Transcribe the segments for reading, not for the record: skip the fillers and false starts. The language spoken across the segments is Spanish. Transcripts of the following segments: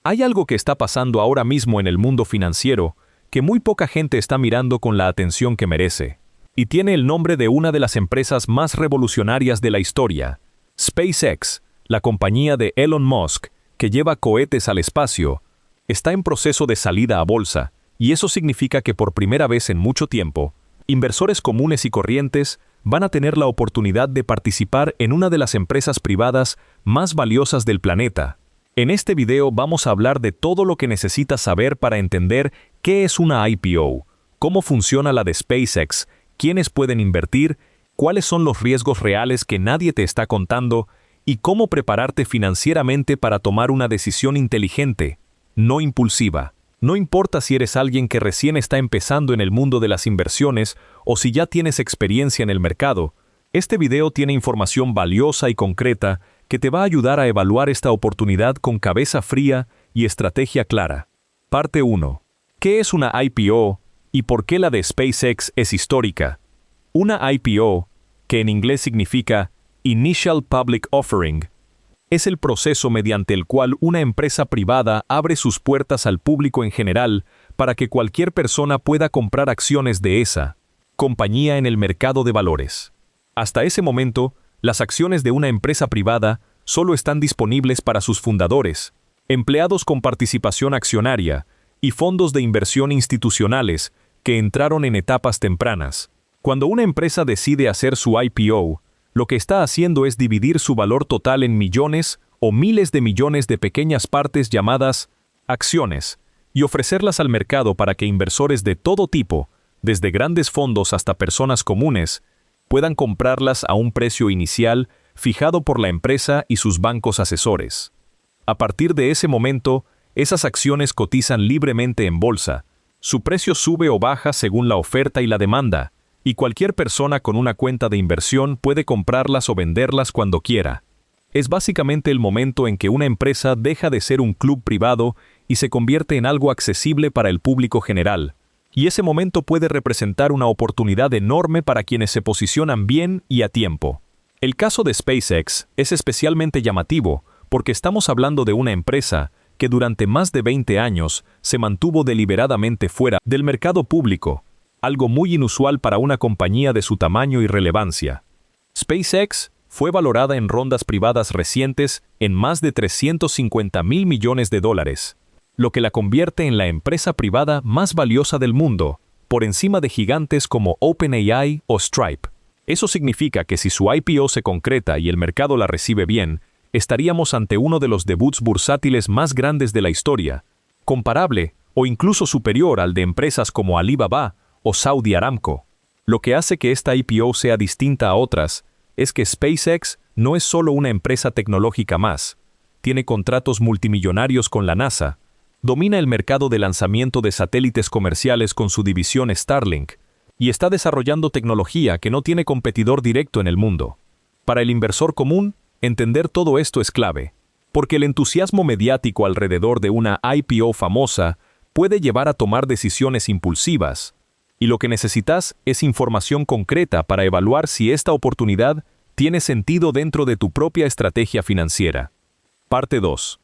Hay algo que está pasando ahora mismo en el mundo financiero que muy poca gente está mirando con la atención que merece. Y tiene el nombre de una de las empresas más revolucionarias de la historia. SpaceX, la compañía de Elon Musk, que lleva cohetes al espacio, está en proceso de salida a bolsa, y eso significa que por primera vez en mucho tiempo, inversores comunes y corrientes van a tener la oportunidad de participar en una de las empresas privadas más valiosas del planeta. En este video vamos a hablar de todo lo que necesitas saber para entender qué es una IPO, cómo funciona la de SpaceX, quiénes pueden invertir, cuáles son los riesgos reales que nadie te está contando y cómo prepararte financieramente para tomar una decisión inteligente, no impulsiva. No importa si eres alguien que recién está empezando en el mundo de las inversiones o si ya tienes experiencia en el mercado, este video tiene información valiosa y concreta que te va a ayudar a evaluar esta oportunidad con cabeza fría y estrategia clara. Parte 1. ¿Qué es una IPO y por qué la de SpaceX es histórica? Una IPO, que en inglés significa Initial Public Offering, es el proceso mediante el cual una empresa privada abre sus puertas al público en general para que cualquier persona pueda comprar acciones de esa compañía en el mercado de valores. Hasta ese momento, las acciones de una empresa privada solo están disponibles para sus fundadores, empleados con participación accionaria y fondos de inversión institucionales que entraron en etapas tempranas. Cuando una empresa decide hacer su IPO, lo que está haciendo es dividir su valor total en millones o miles de millones de pequeñas partes llamadas acciones y ofrecerlas al mercado para que inversores de todo tipo, desde grandes fondos hasta personas comunes, puedan comprarlas a un precio inicial fijado por la empresa y sus bancos asesores. A partir de ese momento, esas acciones cotizan libremente en bolsa. Su precio sube o baja según la oferta y la demanda, y cualquier persona con una cuenta de inversión puede comprarlas o venderlas cuando quiera. Es básicamente el momento en que una empresa deja de ser un club privado y se convierte en algo accesible para el público general. Y ese momento puede representar una oportunidad enorme para quienes se posicionan bien y a tiempo. El caso de SpaceX es especialmente llamativo porque estamos hablando de una empresa que durante más de 20 años se mantuvo deliberadamente fuera del mercado público, algo muy inusual para una compañía de su tamaño y relevancia. SpaceX fue valorada en rondas privadas recientes en más de $350 mil millones, lo que la convierte en la empresa privada más valiosa del mundo, por encima de gigantes como OpenAI o Stripe. Eso significa que si su IPO se concreta y el mercado la recibe bien, estaríamos ante uno de los debuts bursátiles más grandes de la historia, comparable o incluso superior al de empresas como Alibaba o Saudi Aramco. Lo que hace que esta IPO sea distinta a otras es que SpaceX no es solo una empresa tecnológica más. Tiene contratos multimillonarios con la NASA, domina el mercado de lanzamiento de satélites comerciales con su división Starlink, y está desarrollando tecnología que no tiene competidor directo en el mundo. Para el inversor común, entender todo esto es clave, porque el entusiasmo mediático alrededor de una IPO famosa puede llevar a tomar decisiones impulsivas, y lo que necesitas es información concreta para evaluar si esta oportunidad tiene sentido dentro de tu propia estrategia financiera. Parte 2.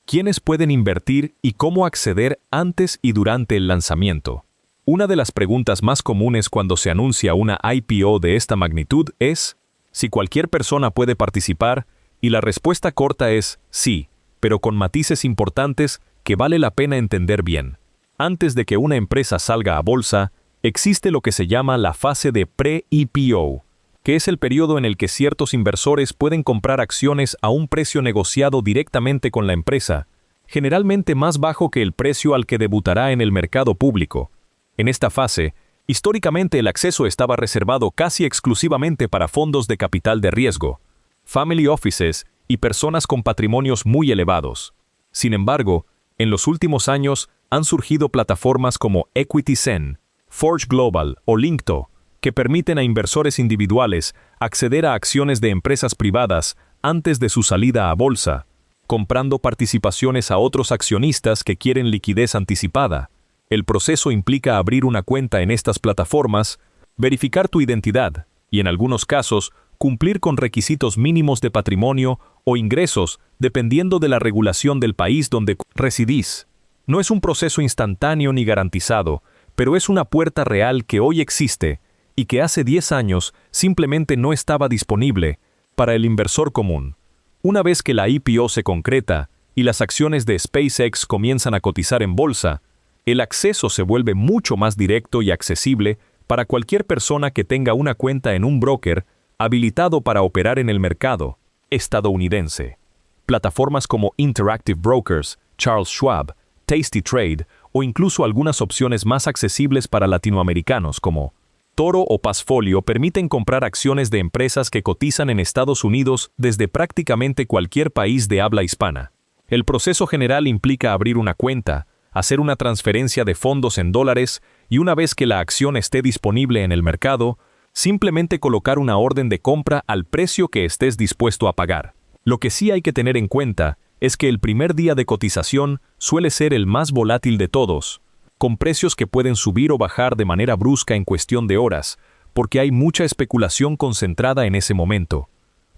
¿Quiénes pueden invertir y cómo acceder antes y durante el lanzamiento? Una de las preguntas más comunes cuando se anuncia una IPO de esta magnitud es si cualquier persona puede participar, y la respuesta corta es sí, pero con matices importantes que vale la pena entender bien. Antes de que una empresa salga a bolsa, existe lo que se llama la fase de pre-IPO, que es el periodo en el que ciertos inversores pueden comprar acciones a un precio negociado directamente con la empresa, generalmente más bajo que el precio al que debutará en el mercado público. En esta fase, históricamente el acceso estaba reservado casi exclusivamente para fondos de capital de riesgo, family offices y personas con patrimonios muy elevados. Sin embargo, en los últimos años han surgido plataformas como EquityZen, Forge Global o Linkto, que permiten a inversores individuales acceder a acciones de empresas privadas antes de su salida a bolsa, comprando participaciones a otros accionistas que quieren liquidez anticipada. El proceso implica abrir una cuenta en estas plataformas, verificar tu identidad y, en algunos casos, cumplir con requisitos mínimos de patrimonio o ingresos dependiendo de la regulación del país donde residís. No es un proceso instantáneo ni garantizado, pero es una puerta real que hoy existe y que hace 10 años simplemente no estaba disponible para el inversor común. Una vez que la IPO se concreta y las acciones de SpaceX comienzan a cotizar en bolsa, el acceso se vuelve mucho más directo y accesible para cualquier persona que tenga una cuenta en un broker habilitado para operar en el mercado estadounidense. Plataformas como Interactive Brokers, Charles Schwab, Tasty Trade o incluso algunas opciones más accesibles para latinoamericanos como Toro o Passfolio permiten comprar acciones de empresas que cotizan en Estados Unidos desde prácticamente cualquier país de habla hispana. El proceso general implica abrir una cuenta, hacer una transferencia de fondos en dólares y una vez que la acción esté disponible en el mercado, simplemente colocar una orden de compra al precio que estés dispuesto a pagar. Lo que sí hay que tener en cuenta es que el primer día de cotización suele ser el más volátil de todos, con precios que pueden subir o bajar de manera brusca en cuestión de horas, porque hay mucha especulación concentrada en ese momento.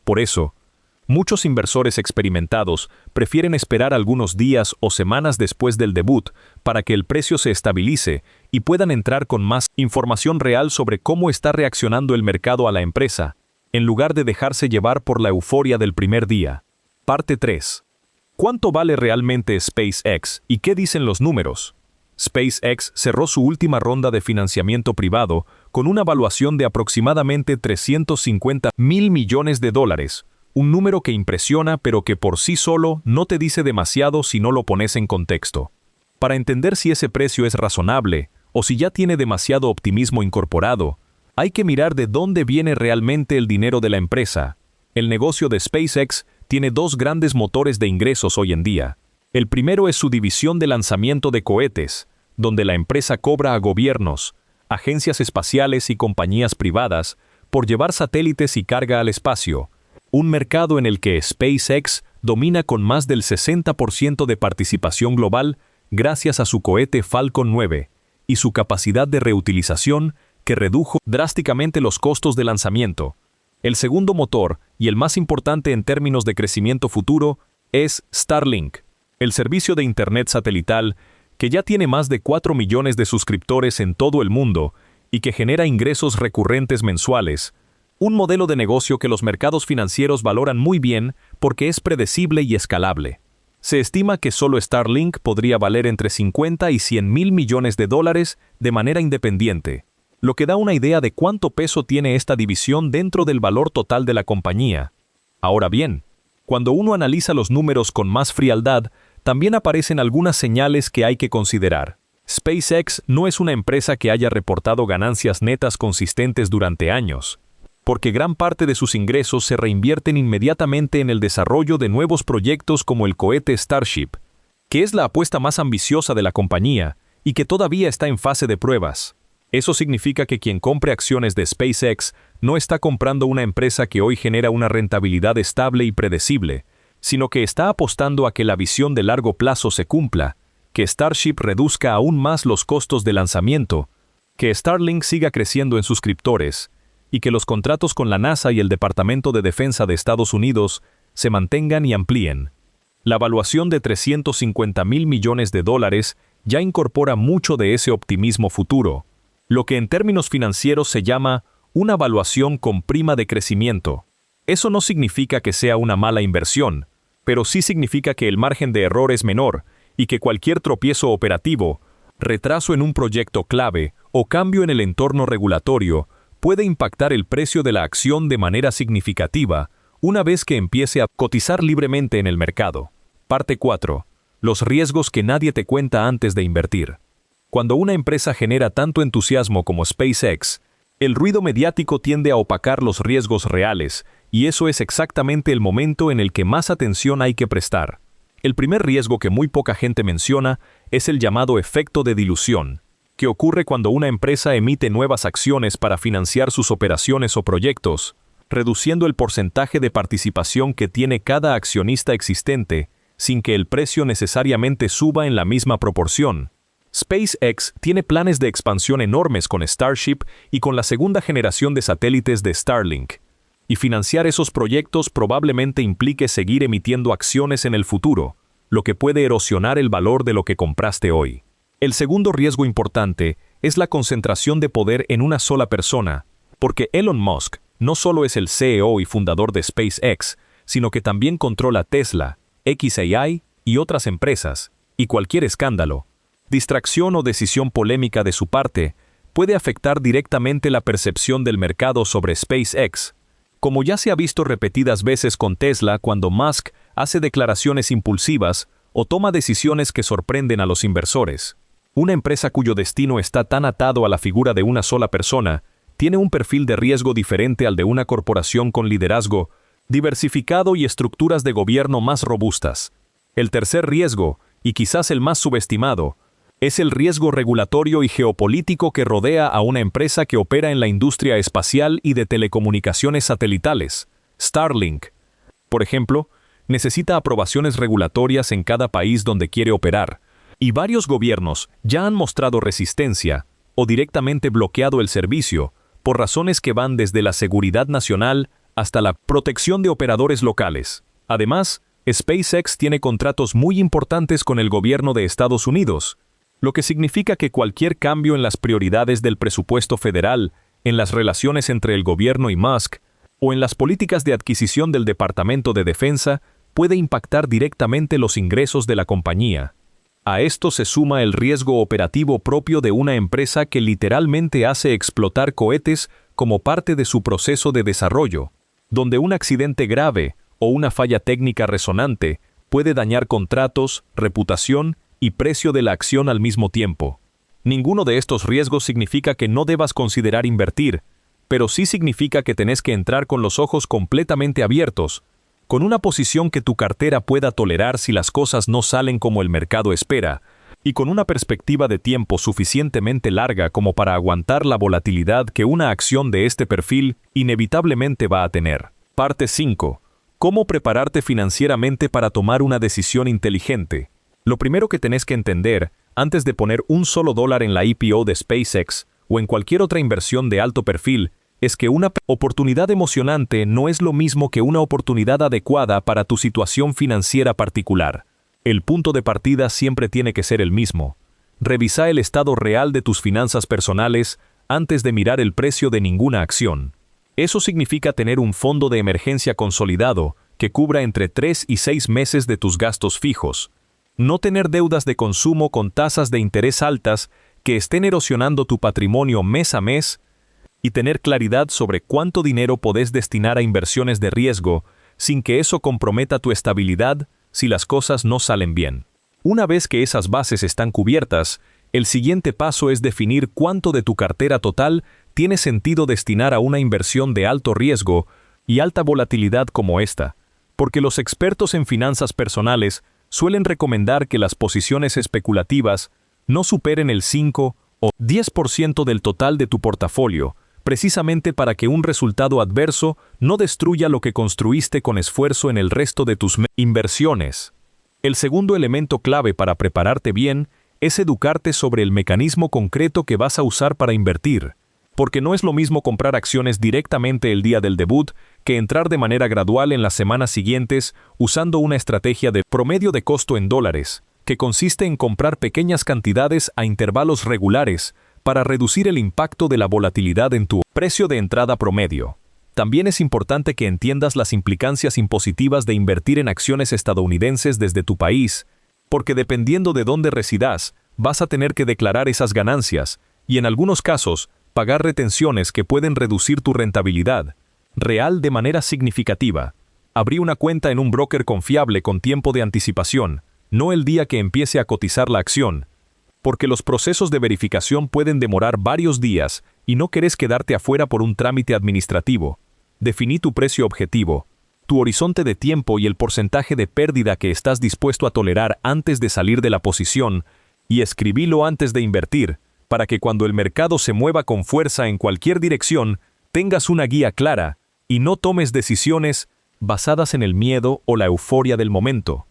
Por eso, muchos inversores experimentados prefieren esperar algunos días o semanas después del debut para que el precio se estabilice y puedan entrar con más información real sobre cómo está reaccionando el mercado a la empresa, en lugar de dejarse llevar por la euforia del primer día. Parte 3. ¿Cuánto vale realmente SpaceX y qué dicen los números? SpaceX cerró su última ronda de financiamiento privado con una valuación de aproximadamente $350 mil millones, un número que impresiona pero que por sí solo no te dice demasiado si no lo pones en contexto. Para entender si ese precio es razonable o si ya tiene demasiado optimismo incorporado, hay que mirar de dónde viene realmente el dinero de la empresa. El negocio de SpaceX tiene dos grandes motores de ingresos hoy en día. El primero es su división de lanzamiento de cohetes, donde la empresa cobra a gobiernos, agencias espaciales y compañías privadas por llevar satélites y carga al espacio, un mercado en el que SpaceX domina con más del 60% de participación global gracias a su cohete Falcon 9 y su capacidad de reutilización que redujo drásticamente los costos de lanzamiento. El segundo motor, y el más importante en términos de crecimiento futuro, es Starlink, el servicio de Internet satelital que ya tiene más de 4 millones de suscriptores en todo el mundo y que genera ingresos recurrentes mensuales, un modelo de negocio que los mercados financieros valoran muy bien porque es predecible y escalable. Se estima que solo Starlink podría valer entre 50 y 100 mil millones de dólares de manera independiente, lo que da una idea de cuánto peso tiene esta división dentro del valor total de la compañía. Ahora bien, cuando uno analiza los números con más frialdad, también aparecen algunas señales que hay que considerar. SpaceX no es una empresa que haya reportado ganancias netas consistentes durante años, porque gran parte de sus ingresos se reinvierten inmediatamente en el desarrollo de nuevos proyectos como el cohete Starship, que es la apuesta más ambiciosa de la compañía y que todavía está en fase de pruebas. Eso significa que quien compre acciones de SpaceX no está comprando una empresa que hoy genera una rentabilidad estable y predecible, sino que está apostando a que la visión de largo plazo se cumpla, que Starship reduzca aún más los costos de lanzamiento, que Starlink siga creciendo en suscriptores, y que los contratos con la NASA y el Departamento de Defensa de Estados Unidos se mantengan y amplíen. La evaluación de $350 mil millones ya incorpora mucho de ese optimismo futuro, lo que en términos financieros se llama una evaluación con prima de crecimiento. Eso no significa que sea una mala inversión, pero sí significa que el margen de error es menor y que cualquier tropiezo operativo, retraso en un proyecto clave o cambio en el entorno regulatorio puede impactar el precio de la acción de manera significativa una vez que empiece a cotizar libremente en el mercado. Parte 4. Los riesgos que nadie te cuenta antes de invertir. Cuando una empresa genera tanto entusiasmo como SpaceX, el ruido mediático tiende a opacar los riesgos reales, y eso es exactamente el momento en el que más atención hay que prestar. El primer riesgo que muy poca gente menciona es el llamado efecto de dilución, que ocurre cuando una empresa emite nuevas acciones para financiar sus operaciones o proyectos, reduciendo el porcentaje de participación que tiene cada accionista existente, sin que el precio necesariamente suba en la misma proporción. SpaceX tiene planes de expansión enormes con Starship y con la segunda generación de satélites de Starlink. y financiar esos proyectos probablemente implique seguir emitiendo acciones en el futuro, lo que puede erosionar el valor de lo que compraste hoy. El segundo riesgo importante es la concentración de poder en una sola persona, porque Elon Musk no solo es el CEO y fundador de SpaceX, sino que también controla Tesla, xAI y otras empresas, y cualquier escándalo, distracción o decisión polémica de su parte puede afectar directamente la percepción del mercado sobre SpaceX, como ya se ha visto repetidas veces con Tesla cuando Musk hace declaraciones impulsivas o toma decisiones que sorprenden a los inversores. Una empresa cuyo destino está tan atado a la figura de una sola persona tiene un perfil de riesgo diferente al de una corporación con liderazgo diversificado y estructuras de gobierno más robustas. El tercer riesgo, y quizás el más subestimado, es el riesgo regulatorio y geopolítico que rodea a una empresa que opera en la industria espacial y de telecomunicaciones satelitales, Starlink. Por ejemplo, necesita aprobaciones regulatorias en cada país donde quiere operar, y varios gobiernos ya han mostrado resistencia o directamente bloqueado el servicio por razones que van desde la seguridad nacional hasta la protección de operadores locales. Además, SpaceX tiene contratos muy importantes con el gobierno de Estados Unidos, lo que significa que cualquier cambio en las prioridades del presupuesto federal, en las relaciones entre el gobierno y Musk, o en las políticas de adquisición del Departamento de Defensa, puede impactar directamente los ingresos de la compañía. A esto se suma el riesgo operativo propio de una empresa que literalmente hace explotar cohetes como parte de su proceso de desarrollo, donde un accidente grave o una falla técnica resonante puede dañar contratos, reputación y precio de la acción al mismo tiempo. Ninguno de estos riesgos significa que no debas considerar invertir, pero sí significa que tenés que entrar con los ojos completamente abiertos, con una posición que tu cartera pueda tolerar si las cosas no salen como el mercado espera, y con una perspectiva de tiempo suficientemente larga como para aguantar la volatilidad que una acción de este perfil inevitablemente va a tener. Parte 5. ¿Cómo prepararte financieramente para tomar una decisión inteligente? Lo primero que tenés que entender, antes de poner un solo dólar en la IPO de SpaceX o en cualquier otra inversión de alto perfil, es que una oportunidad emocionante no es lo mismo que una oportunidad adecuada para tu situación financiera particular. El punto de partida siempre tiene que ser el mismo. Revisa el estado real de tus finanzas personales antes de mirar el precio de ninguna acción. Eso significa tener un fondo de emergencia consolidado que cubra entre 3 y 6 meses de tus gastos fijos. No tener deudas de consumo con tasas de interés altas que estén erosionando tu patrimonio mes a mes, y tener claridad sobre cuánto dinero podés destinar a inversiones de riesgo sin que eso comprometa tu estabilidad si las cosas no salen bien. Una vez que esas bases están cubiertas, el siguiente paso es definir cuánto de tu cartera total tiene sentido destinar a una inversión de alto riesgo y alta volatilidad como esta, porque los expertos en finanzas personales suelen recomendar que las posiciones especulativas no superen el 5 o 10% del total de tu portafolio, precisamente para que un resultado adverso no destruya lo que construiste con esfuerzo en el resto de tus inversiones. El segundo elemento clave para prepararte bien es educarte sobre el mecanismo concreto que vas a usar para invertir, porque no es lo mismo comprar acciones directamente el día del debut que entrar de manera gradual en las semanas siguientes usando una estrategia de promedio de costo en dólares, que consiste en comprar pequeñas cantidades a intervalos regulares para reducir el impacto de la volatilidad en tu precio de entrada promedio. También es importante que entiendas las implicancias impositivas de invertir en acciones estadounidenses desde tu país, porque dependiendo de dónde residas, vas a tener que declarar esas ganancias y en algunos casos pagar retenciones que pueden reducir tu rentabilidad real de manera significativa. Abrí una cuenta en un broker confiable con tiempo de anticipación, no el día que empiece a cotizar la acción, porque los procesos de verificación pueden demorar varios días y no querés quedarte afuera por un trámite administrativo. Definí tu precio objetivo, tu horizonte de tiempo y el porcentaje de pérdida que estás dispuesto a tolerar antes de salir de la posición, y escribílo antes de invertir, para que cuando el mercado se mueva con fuerza en cualquier dirección, tengas una guía clara y no tomes decisiones basadas en el miedo o la euforia del momento.